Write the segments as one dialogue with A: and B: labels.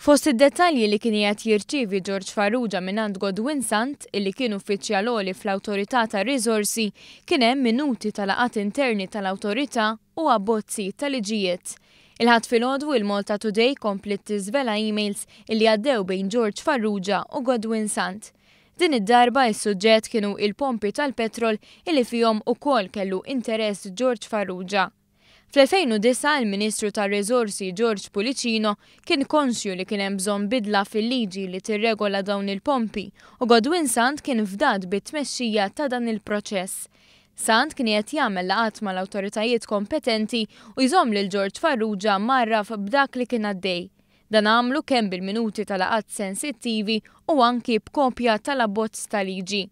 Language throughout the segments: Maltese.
A: Fost id-dettalji li kien qed jirċievi George Farrugia minant Godwin Sant illi kien uffiċjal għoli fl-Awtorità tar-Riżorsi kien hemm minuti tal-laqgħat interni tal-awtorità u abbozzi tal-liġijiet. Il-ħadd filgħodu il-Malta Today komplet tiżvela emails illi għaddew bejn George Farrugia u Godwin Sant. Din id-darba is-suġġett kienu il-pompi tal-petrol illi fihom ukoll kellu interess George Farrugia. Fl-2009 il-Ministru tar-Riżorsi George Pulicino kien konxju li kien hemm bżonn bidla fil-liġi li tirregola dawn il-pompi u Godwin Sant kien fdat bit-tmexxija ta' dan il-proċess. Sant kien qed jagħmel laqgħat mal-awtoritajiet kompetenti u jżomm lil George Farrugia marraf b'dak li kien għaddej. Dan għamlu kemm bil-minuti tal-laqgħat sensittivi u anki b'kopja tal-abbozz tal-liġi.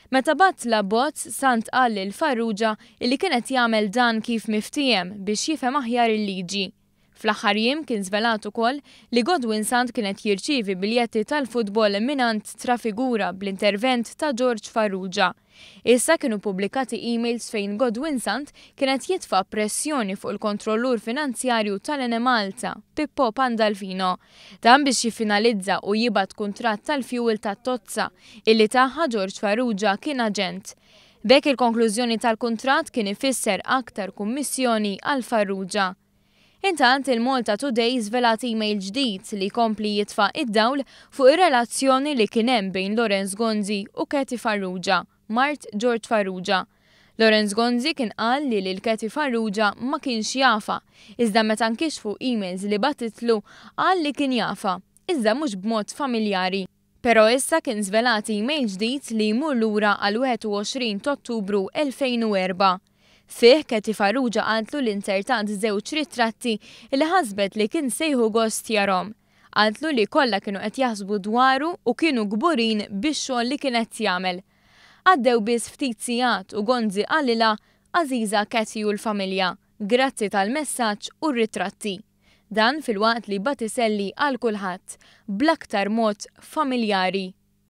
A: Meta batt l-abbozz, Sant qal lil Farrugia illi kien qed jagħmel dan kif miftiem biex jifhem aħjar il-liġi. Fl-aħħar jiem kien żvelat ukoll li Godwin Sant kien qed jirċievi biljetti tal-futbol minant trafigura bl-intervent ta' George Farrugia. Issa kienu pubblikati emails fejn Godwin Sant kien qed jitfa' pressjoni fuq il-kontrollur finanzjarju tal-Ene Malta, Pippo Pandolfino, dan biex jiffinalizza u jibgħat kuntratt tal-fjuwil tat-Tozza illi tagħha George Farrugia kien aġent. B'hekk il-konklużjoni tal-kuntratt kien ifisser aktar kummissjoni għal Farrugia. Intant il-Malta Today żvelat email ġdid li jkompli jitfa' id-dawl fuq ir-relazzjoni li kien hemm bejn Lorenz Gonzi u Katie Farrugia, mart George Farrugia. Lorenz Gonzi kien qal li lil Katie Farrugia ma kienx jafa, iżda meta nkixfu emails li batitlu qal li kien jafa, iżda mhux b'mod familjari. Però issa kien żvelat email ġdid li jmur lura għal 21 ta' Ottubru 2004. Fih Katie Farrugia qaltlu l-insertant żewġ ritratti li ħasbet li kien sejħu gost jarhom. Qaltlu li kollha kienu qed jaħsbu dwaru u kienu gburin bix-xogħol li kien qed jagħmel. Għaddew biss ftit sigħat u Gonzi qalilha Għażiża Katie u l-familja, grazzi tal-messaġġ u r-ritratti. Dan fil-waqt li batiselli għal kulħadd bl-aktar mod familjari.